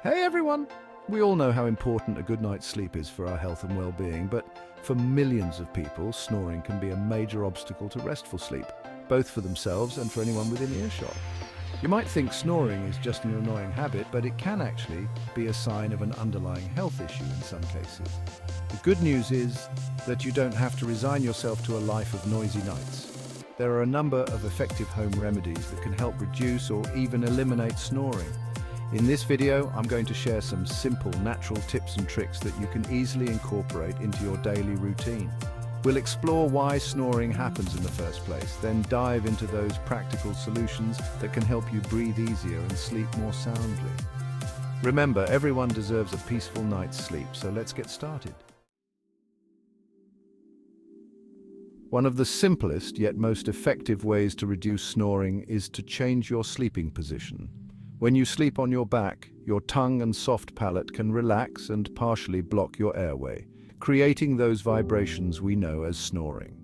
Hey everyone! We all know how important a good night's sleep is for our health and well-being, but for millions of people, snoring can be a major obstacle to restful sleep, both for themselves and for anyone within earshot. You might think snoring is just an annoying habit, but it can actually be a sign of an underlying health issue in some cases. The good news is that you don't have to resign yourself to a life of noisy nights. There are a number of effective home remedies that can help reduce or even eliminate snoring. In this video, I'm going to share some simple, natural tips and tricks that you can easily incorporate into your daily routine. We'll explore why snoring happens in the first place, then dive into those practical solutions that can help you breathe easier and sleep more soundly. Remember, everyone deserves a peaceful night's sleep, so let's get started. One of the simplest yet most effective ways to reduce snoring is to change your sleeping position. When you sleep on your back, your tongue and soft palate can relax and partially block your airway, creating those vibrations we know as snoring.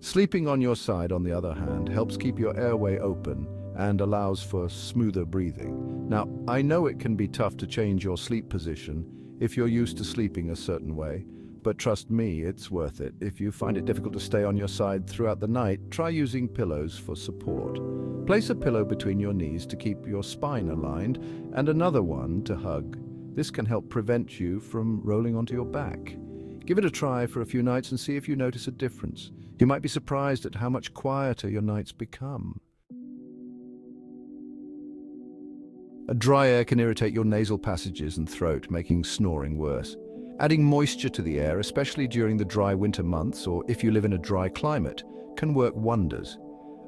Sleeping on your side, on the other hand, helps keep your airway open and allows for smoother breathing. Now, I know it can be tough to change your sleep position if you're used to sleeping a certain way, but trust me, it's worth it. If you find it difficult to stay on your side throughout the night, try using pillows for support. Place a pillow between your knees to keep your spine aligned and another one to hug. This can help prevent you from rolling onto your back. Give it a try for a few nights and see if you notice a difference. You might be surprised at how much quieter your nights become. A dry air can irritate your nasal passages and throat, making snoring worse. Adding moisture to the air, especially during the dry winter months or if you live in a dry climate, can work wonders.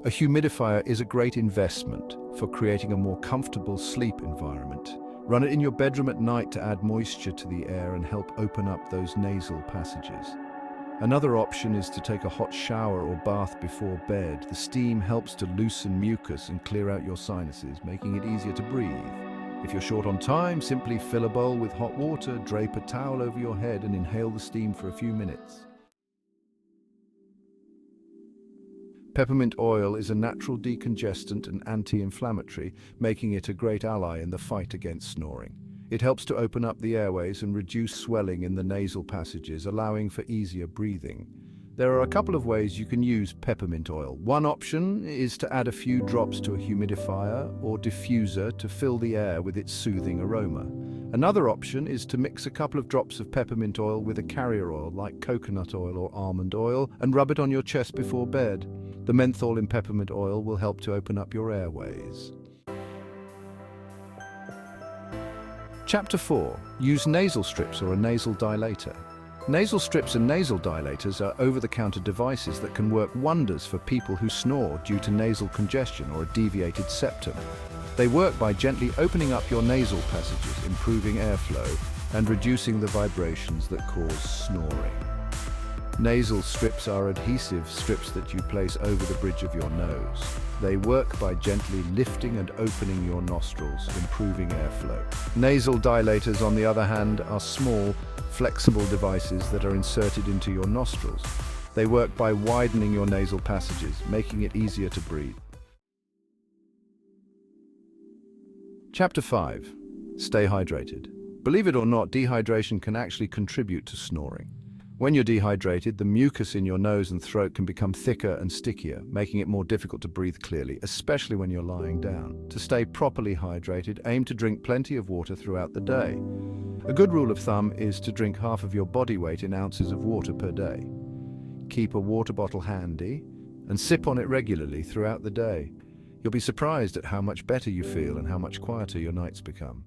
A humidifier is a great investment for creating a more comfortable sleep environment. Run it in your bedroom at night to add moisture to the air and help open up those nasal passages. Another option is to take a hot shower or bath before bed. The steam helps to loosen mucus and clear out your sinuses, making it easier to breathe. If you're short on time, simply fill a bowl with hot water, drape a towel over your head and inhale the steam for a few minutes. Peppermint oil is a natural decongestant and anti-inflammatory, making it a great ally in the fight against snoring. It helps to open up the airways and reduce swelling in the nasal passages, allowing for easier breathing. There are a couple of ways you can use peppermint oil. One option is to add a few drops to a humidifier or diffuser to fill the air with its soothing aroma. Another option is to mix a couple of drops of peppermint oil with a carrier oil like coconut oil or almond oil and rub it on your chest before bed. The menthol in peppermint oil will help to open up your airways. Chapter 4. Use nasal strips or a nasal dilator. Nasal strips and nasal dilators are over-the-counter devices that can work wonders for people who snore due to nasal congestion or a deviated septum. They work by gently opening up your nasal passages, improving airflow, and reducing the vibrations that cause snoring. Nasal strips are adhesive strips that you place over the bridge of your nose. They work by gently lifting and opening your nostrils, improving airflow. Nasal dilators, on the other hand, are small, flexible devices that are inserted into your nostrils. They work by widening your nasal passages, making it easier to breathe. Chapter 5. Stay hydrated. Believe it or not, dehydration can actually contribute to snoring. When you're dehydrated, the mucus in your nose and throat can become thicker and stickier, making it more difficult to breathe clearly, especially when you're lying down. To stay properly hydrated, aim to drink plenty of water throughout the day. A good rule of thumb is to drink half of your body weight in ounces of water per day. Keep a water bottle handy and sip on it regularly throughout the day. You'll be surprised at how much better you feel and how much quieter your nights become.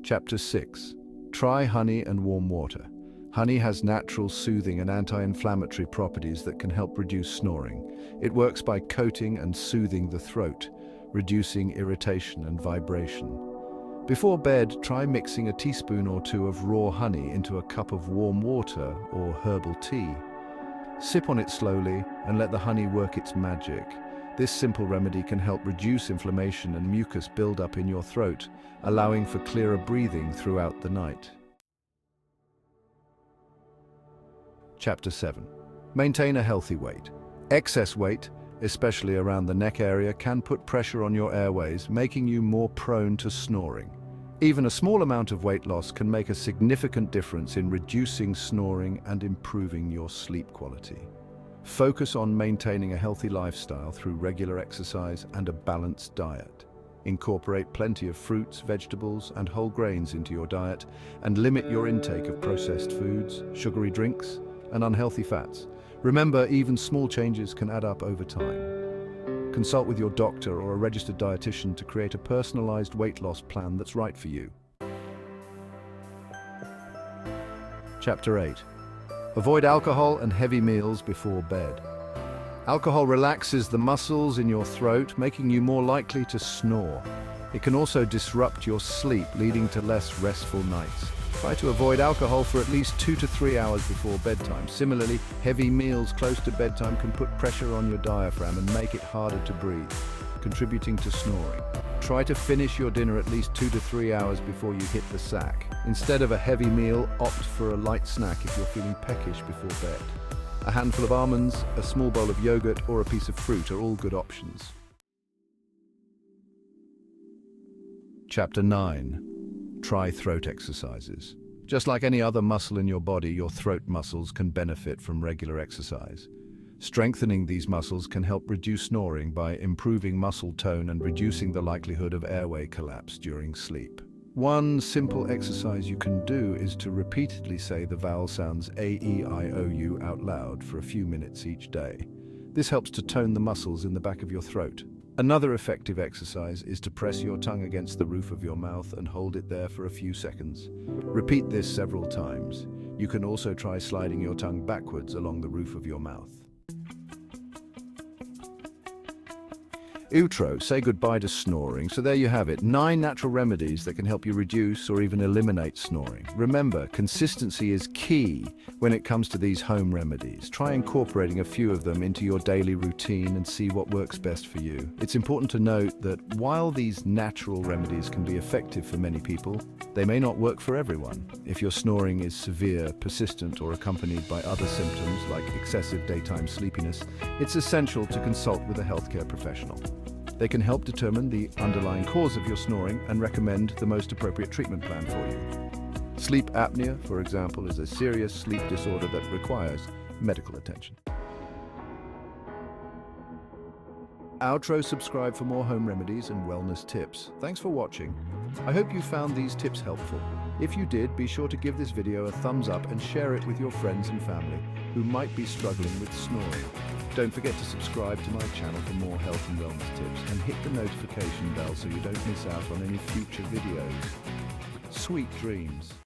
Chapter 6. Try honey and warm water. Honey has natural soothing and anti-inflammatory properties that can help reduce snoring. It works by coating and soothing the throat, reducing irritation and vibration. Before bed, try mixing a teaspoon or two of raw honey into a cup of warm water or herbal tea. Sip on it slowly and let the honey work its magic. This simple remedy can help reduce inflammation and mucus buildup in your throat, allowing for clearer breathing throughout the night. Chapter 7. Maintain a healthy weight. Excess weight, especially around the neck area, can put pressure on your airways, making you more prone to snoring. Even a small amount of weight loss can make a significant difference in reducing snoring and improving your sleep quality. Focus on maintaining a healthy lifestyle through regular exercise and a balanced diet. Incorporate plenty of fruits, vegetables, and whole grains into your diet, and limit your intake of processed foods, sugary drinks, and unhealthy fats. Remember, even small changes can add up over time. Consult with your doctor or a registered dietitian to create a personalized weight loss plan that's right for you. Chapter 8. Avoid alcohol and heavy meals before bed. Alcohol relaxes the muscles in your throat, making you more likely to snore. It can also disrupt your sleep, leading to less restful nights. Try to avoid alcohol for at least 2 to 3 hours before bedtime. Similarly, heavy meals close to bedtime can put pressure on your diaphragm and make it harder to breathe, contributing to snoring. Try to finish your dinner at least 2 to 3 hours before you hit the sack. Instead of a heavy meal, opt for a light snack if you're feeling peckish before bed. A handful of almonds, a small bowl of yogurt, or a piece of fruit are all good options. Chapter 9. Try throat exercises. Just like any other muscle in your body, your throat muscles can benefit from regular exercise. Strengthening these muscles can help reduce snoring by improving muscle tone and reducing the likelihood of airway collapse during sleep. One simple exercise you can do is to repeatedly say the vowel sounds A, E, I, O, U out loud for a few minutes each day. This helps to tone the muscles in the back of your throat. Another effective exercise is to press your tongue against the roof of your mouth and hold it there for a few seconds. Repeat this several times. You can also try sliding your tongue backwards along the roof of your mouth. Outro, say goodbye to snoring. So there you have it, 9 natural remedies that can help you reduce or even eliminate snoring. Remember, consistency is key when it comes to these home remedies. Try incorporating a few of them into your daily routine and see what works best for you. It's important to note that while these natural remedies can be effective for many people, they may not work for everyone. If your snoring is severe, persistent, or accompanied by other symptoms like excessive daytime sleepiness, it's essential to consult with a healthcare professional. They can help determine the underlying cause of your snoring and recommend the most appropriate treatment plan for you. Sleep apnea, for example, is a serious sleep disorder that requires medical attention. Outro, subscribe for more home remedies and wellness tips. Thanks for watching. I hope you found these tips helpful. If you did, be sure to give this video a thumbs up and share it with your friends and family who might be struggling with snoring. Don't forget to subscribe to my channel for more health and wellness tips and hit the notification bell so you don't miss out on any future videos. Sweet dreams.